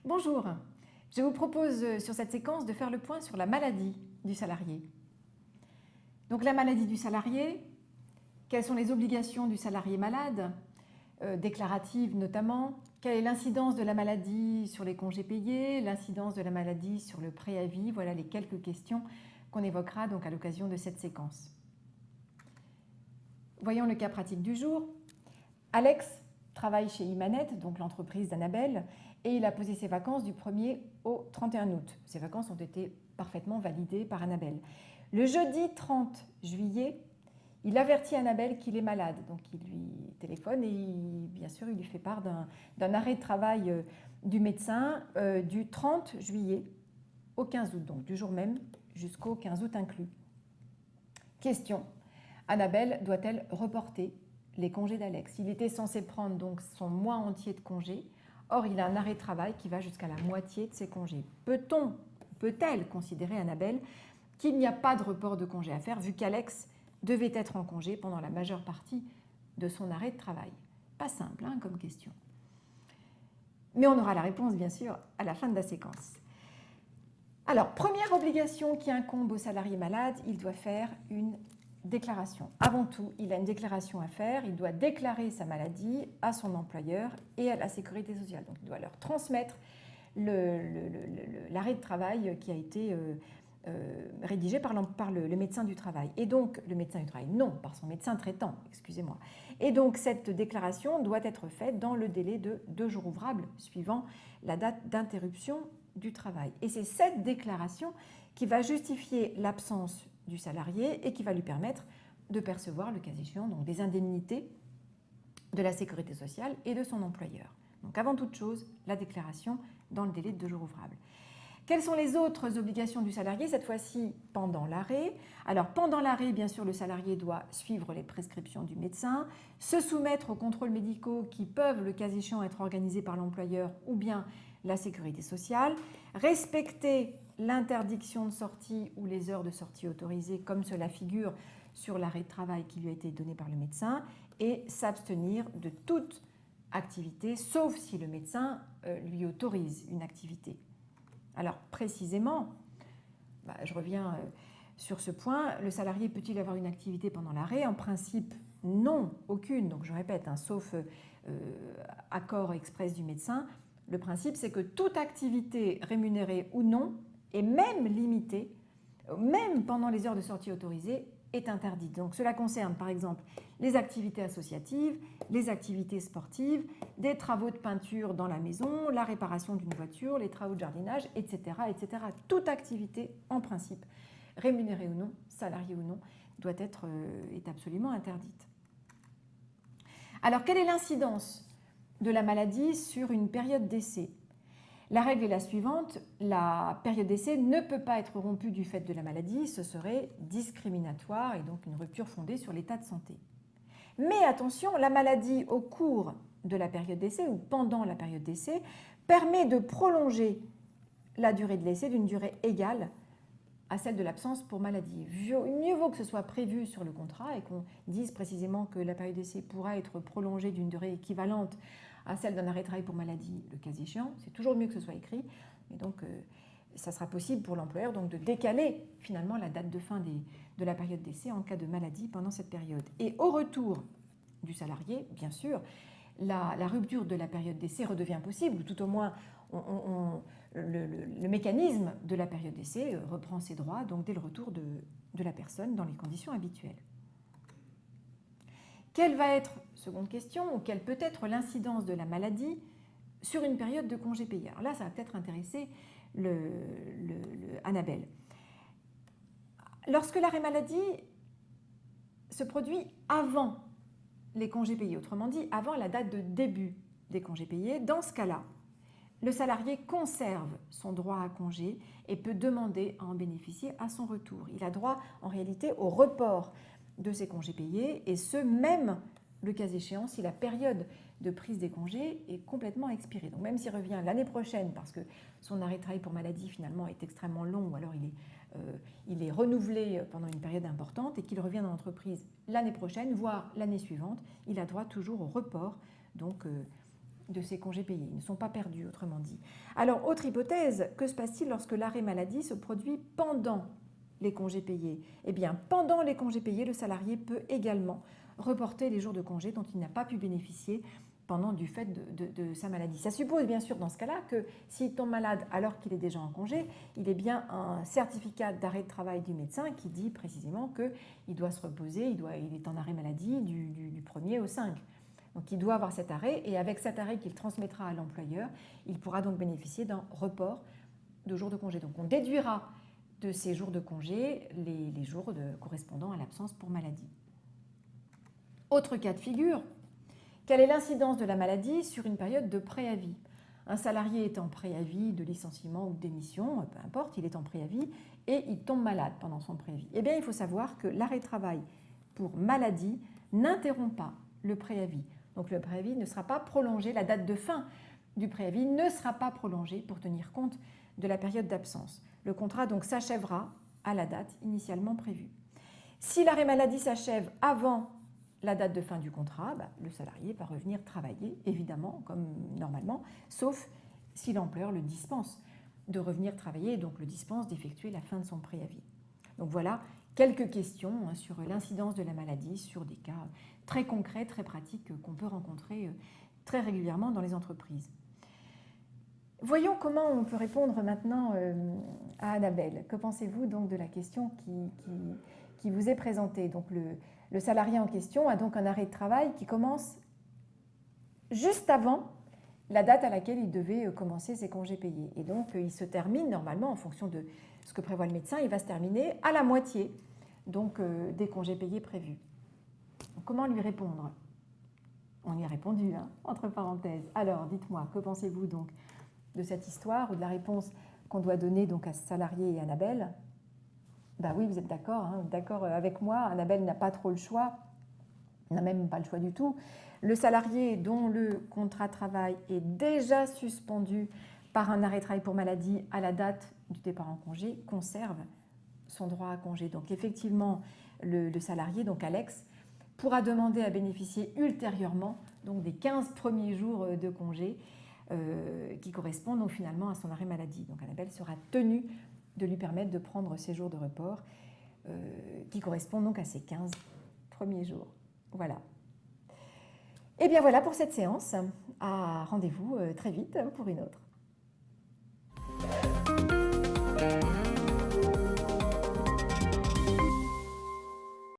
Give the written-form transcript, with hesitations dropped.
Bonjour, je vous propose sur cette séquence de faire le point sur la maladie du salarié. Donc la maladie du salarié, quelles sont les obligations du salarié malade, déclaratives notamment, quelle est l'incidence de la maladie sur les congés payés, l'incidence de la maladie sur le préavis, voilà les quelques questions qu'on évoquera donc à l'occasion de cette séquence. Voyons le cas pratique du jour. Alex travaille chez Imanet, donc l'entreprise d'Annabelle, et il a posé ses vacances du 1er au 31 août. Ces vacances ont été parfaitement validées par Annabelle. Le jeudi 30 juillet, il avertit Annabelle qu'il est malade. Donc il lui téléphone et bien sûr il lui fait part d'un arrêt de travail du médecin du 30 juillet au 15 août, donc du jour même jusqu'au 15 août inclus. Question, Annabelle doit-elle reporter les congés d'Alex? Il était censé prendre donc son mois entier de congés. Or, il a un arrêt de travail qui va jusqu'à la moitié de ses congés. Peut-elle considérer, Annabelle, qu'il n'y a pas de report de congé à faire vu qu'Alex devait être en congé pendant la majeure partie de son arrêt de travail? Pas simple comme question. Mais on aura la réponse, bien sûr, à la fin de la séquence. Alors, première obligation qui incombe au salarié malade, il doit faire une déclaration. Avant tout, il a une déclaration à faire. Il doit déclarer sa maladie à son employeur et à la sécurité sociale. Donc, il doit leur transmettre l'arrêt de travail qui a été rédigé par le médecin du travail. Et donc, le médecin du travail, non, par son médecin traitant, excusez-moi. Et donc, cette déclaration doit être faite dans le délai de 2 jours ouvrables suivant la date d'interruption du travail. Et c'est cette déclaration qui va justifier l'absence du salarié et qui va lui permettre de percevoir, le cas échéant, donc des indemnités de la sécurité sociale et de son employeur. Donc avant toute chose, la déclaration dans le délai de 2 jours ouvrables. Quelles sont les autres obligations du salarié, cette fois-ci pendant l'arrêt? Alors pendant l'arrêt, bien sûr, le salarié doit suivre les prescriptions du médecin, se soumettre aux contrôles médicaux qui peuvent, le cas échéant, être organisés par l'employeur ou bien la sécurité sociale, respecter l'interdiction de sortie ou les heures de sortie autorisées comme cela figure sur l'arrêt de travail qui lui a été donné par le médecin et s'abstenir de toute activité sauf si le médecin lui autorise une activité. Alors précisément, je reviens sur ce point, le salarié peut-il avoir une activité pendant l'arrêt? En principe, non, aucune. Donc je répète, sauf accord express du médecin, le principe c'est que toute activité rémunérée ou non, et même limitée, même pendant les heures de sortie autorisées, est interdite. Donc cela concerne par exemple les activités associatives, les activités sportives, des travaux de peinture dans la maison, la réparation d'une voiture, les travaux de jardinage, etc., etc. Toute activité, en principe, rémunérée ou non, salariée ou non, est absolument interdite. Alors, quelle est l'incidence de la maladie sur une période d'essai? La règle est la suivante, la période d'essai ne peut pas être rompue du fait de la maladie, ce serait discriminatoire et donc une rupture fondée sur l'état de santé. Mais attention, la maladie au cours de la période d'essai ou pendant la période d'essai permet de prolonger la durée de l'essai d'une durée égale à celle de l'absence pour maladie. Mieux vaut que ce soit prévu sur le contrat et qu'on dise précisément que la période d'essai pourra être prolongée d'une durée équivalente à celle d'un arrêt de travail pour maladie, le cas échéant. C'est toujours mieux que ce soit écrit. Et donc, ça sera possible pour l'employeur de décaler finalement la date de fin de la période d'essai en cas de maladie pendant cette période. Et au retour du salarié, bien sûr, la rupture de la période d'essai redevient possible, ou tout au moins le mécanisme de la période d'essai reprend ses droits donc dès le retour de la personne dans les conditions habituelles. Quelle va être, seconde question, ou quelle peut être l'incidence de la maladie sur une période de congé payé? Alors là, ça va peut-être intéresser Annabelle. Lorsque l'arrêt maladie se produit avant les congés payés, autrement dit, avant la date de début des congés payés, dans ce cas-là, le salarié conserve son droit à congé et peut demander à en bénéficier à son retour. Il a droit en réalité au report de ses congés payés et ce même le cas échéant si la période de prise des congés est complètement expirée. Donc même s'il revient l'année prochaine parce que son arrêt de travail pour maladie finalement est extrêmement long ou alors il est renouvelé pendant une période importante et qu'il revient dans l'entreprise l'année prochaine, voire l'année suivante, il a droit toujours au report donc de ces congés payés. Ils ne sont pas perdus, autrement dit. Alors, autre hypothèse, que se passe-t-il lorsque l'arrêt maladie se produit pendant les congés payés? Eh bien, pendant les congés payés, le salarié peut également reporter les jours de congé dont il n'a pas pu bénéficier pendant du fait de sa maladie. Ça suppose bien sûr dans ce cas-là que s'il tombe malade alors qu'il est déjà en congé, il est bien un certificat d'arrêt de travail du médecin qui dit précisément qu'il doit se reposer, il est en arrêt maladie du 1er au 5. Donc il doit avoir cet arrêt et avec cet arrêt qu'il transmettra à l'employeur, il pourra donc bénéficier d'un report de jours de congé. Donc on déduira de ces jours de congé les jours correspondant à l'absence pour maladie. Autre cas de figure, quelle est l'incidence de la maladie sur une période de préavis? Un salarié est en préavis de licenciement ou de démission, peu importe, il est en préavis et il tombe malade pendant son préavis. Eh bien, il faut savoir que l'arrêt de travail pour maladie n'interrompt pas le préavis. Donc le préavis ne sera pas prolongé, la date de fin du préavis ne sera pas prolongée pour tenir compte de la période d'absence. Le contrat donc s'achèvera à la date initialement prévue. Si l'arrêt maladie s'achève avant la date de fin du contrat, le salarié va revenir travailler, évidemment, comme normalement, sauf si l'employeur le dispense de revenir travailler et donc le dispense d'effectuer la fin de son préavis. Donc voilà quelques questions sur l'incidence de la maladie, sur des cas très concrets, très pratiques qu'on peut rencontrer très régulièrement dans les entreprises. Voyons comment on peut répondre maintenant à Annabelle. Que pensez-vous donc de la question qui vous est présentée? Donc le salarié en question a donc un arrêt de travail qui commence juste avant la date à laquelle il devait commencer ses congés payés. Et donc il se termine normalement en fonction de ce que prévoit le médecin, il va se terminer à la moitié donc, des congés payés prévus. Donc, comment lui répondre? On y a répondu, hein, entre parenthèses. Alors dites-moi, que pensez-vous donc de cette histoire ou de la réponse qu'on doit donner donc à ce salarié et à Annabelle? Ben oui, vous êtes d'accord, hein, d'accord avec moi, Annabelle n'a pas trop le choix, n'a même pas le choix du tout. Le salarié dont le contrat de travail est déjà suspendu par un arrêt de travail pour maladie à la date du départ en congé conserve son droit à congé. Donc effectivement, le salarié, donc Alex, pourra demander à bénéficier ultérieurement donc, des 15 premiers jours de congé qui correspondent donc, finalement à son arrêt maladie. Donc Annabelle sera tenue de lui permettre de prendre ces jours de report qui correspondent donc à ces 15 premiers jours. Voilà. Et bien voilà pour cette séance. Rendez-vous très vite pour une autre.